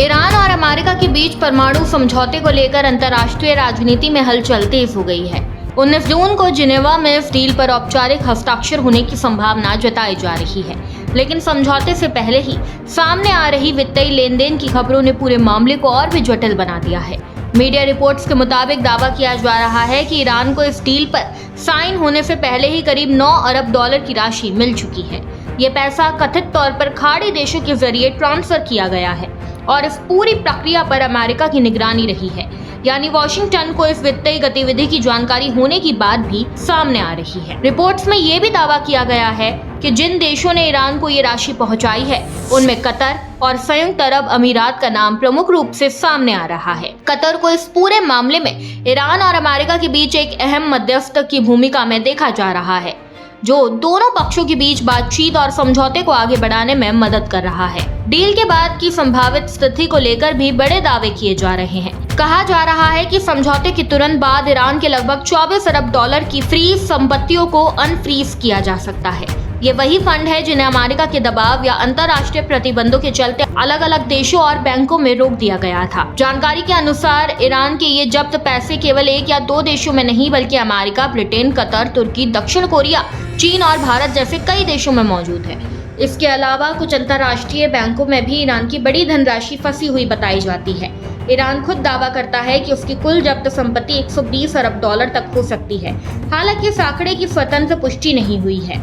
Iran और America के बीच परमाणु समझौते को लेकर अंतर्राष्ट्रीय राजनीति में हलचल तेज हो गई है। 19 जून को जिनेवा में इस डील पर औपचारिक हस्ताक्षर होने की संभावना जताई जा रही है, लेकिन समझौते से पहले ही सामने आ रही वित्तीय लेन देन की खबरों ने पूरे मामले को और भी जटिल बना दिया है। मीडिया रिपोर्ट्स के मुताबिक दावा किया जा रहा है कि ईरान को इस डील पर साइन होने से पहले ही करीब 9 अरब डॉलर की राशि मिल चुकी है। ये पैसा कथित तौर पर खाड़ी देशों के जरिए ट्रांसफर किया गया है और इस पूरी प्रक्रिया पर अमेरिका की निगरानी रही है, यानी वॉशिंगटन को इस वित्तीय गतिविधि की जानकारी होने की बात भी सामने आ रही है। रिपोर्ट्स में ये भी दावा किया गया है कि जिन देशों ने ईरान को ये राशि पहुंचाई है उनमें कतर और संयुक्त अरब अमीरात का नाम प्रमुख रूप से सामने आ रहा है। कतर को इस पूरे मामले में ईरान और अमेरिका के बीच एक अहम मध्यस्थ की भूमिका में देखा जा रहा है, जो दोनों पक्षों के बीच बातचीत और समझौते को आगे बढ़ाने में मदद कर रहा है। डील के बाद की संभावित स्थिति को लेकर भी बड़े दावे किए जा रहे हैं। कहा जा रहा है कि समझौते के तुरंत बाद ईरान के लगभग 24 अरब डॉलर की फ्रीज संपत्तियों को अनफ्रीज किया जा सकता है। ये वही फंड है जिन्हें अमेरिका के दबाव या अंतर्राष्ट्रीय प्रतिबंधों के चलते अलग अलग देशों और बैंकों में रोक दिया गया था। जानकारी के अनुसार ईरान के ये जब्त पैसे केवल 1 या 2 देशों में नहीं, बल्कि अमेरिका, ब्रिटेन, कतर, तुर्की, दक्षिण कोरिया, चीन और भारत जैसे कई देशों में मौजूद है। इसके अलावा कुछ अंतर्राष्ट्रीय बैंकों में भी ईरान की बड़ी धनराशि फंसी हुई बताई जाती है। ईरान खुद दावा करता है कि उसकी कुल जब्त संपत्ति 120 अरब डॉलर तक हो सकती है। हालांकि इस आंकड़े की स्वतंत्र पुष्टि नहीं हुई है।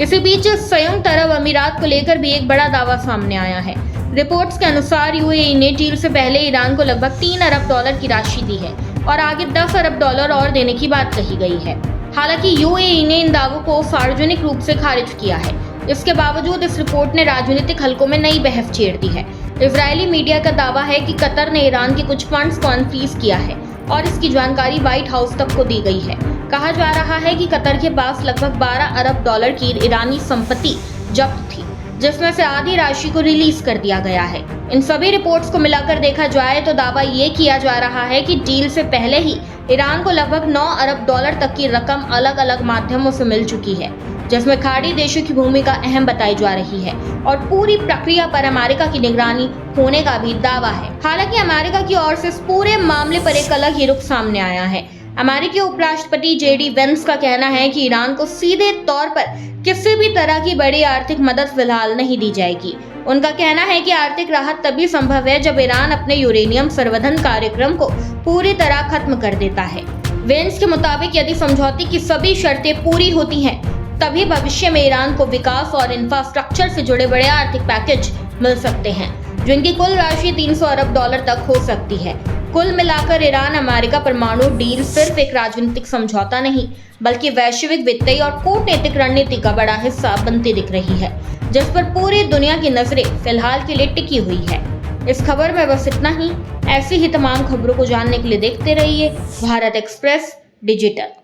इसी बीच संयुक्त अरब अमीरात को लेकर भी एक बड़ा दावा सामने आया है। रिपोर्ट्स के अनुसार यूएई ने डील से पहले ईरान को लगभग 3 अरब डॉलर की राशि दी है और आगे 10 अरब डॉलर और देने की बात कही गई है। हालांकि यूएई ने इन दावों को सार्वजनिक रूप से खारिज किया है। इसके बावजूद इस रिपोर्ट ने राजनीतिक हलकों में नई बहस छेड़ दी है। इजरायली मीडिया का दावा है कि कतर ने ईरान के कुछ फंड्स को अनफ्रीज किया है और इसकी जानकारी व्हाइट हाउस तक को दी गई है। कहा जा रहा है कि कतर के पास लगभग 12 अरब डॉलर की ईरानी संपत्ति जब्त थी, जिसमें से आधी राशि को रिलीज कर दिया गया है। इन सभी रिपोर्ट्स को मिलाकर देखा जाए तो दावा ये किया जा रहा है कि डील से पहले ही ईरान को लगभग 9 अरब डॉलर तक की रकम अलग अलग माध्यमों से मिल चुकी है, जिसमें खाड़ी देशों की भूमिका अहम बताई जा रही है और पूरी प्रक्रिया पर अमेरिका की निगरानी होने का भी दावा है। हालांकि अमेरिका की ओर से इस पूरे मामले पर एक अलग ही रुख सामने आया है। अमेरिकी उपराष्ट्रपति जेडी वेंस का कहना है कि ईरान को सीधे तौर पर किसी भी तरह की बड़ी आर्थिक मदद फिलहाल नहीं दी जाएगी। उनका कहना है कि आर्थिक राहत तभी संभव है जब ईरान अपने यूरेनियम संवर्धन कार्यक्रम को पूरी तरह खत्म कर देता है। वेंस के मुताबिक यदि समझौते की सभी शर्तें पूरी होती हैं, तभी भविष्य में ईरान को विकास और इंफ्रास्ट्रक्चर से जुड़े बड़े आर्थिक पैकेज मिल सकते हैं, जिनकी कुल राशि 300 अरब डॉलर तक हो सकती है। कुल मिलाकर ईरान अमेरिका परमाणु डील सिर्फ एक राजनीतिक समझौता नहीं, बल्कि वैश्विक वित्तीय और कूटनीतिक रणनीति का बड़ा हिस्सा बनती दिख रही है, जिस पर पूरी दुनिया की नजरें फिलहाल के लिए टिकी हुई है। इस खबर में बस इतना ही। ऐसी ही तमाम खबरों को जानने के लिए देखते रहिए भारत एक्सप्रेस डिजिटल।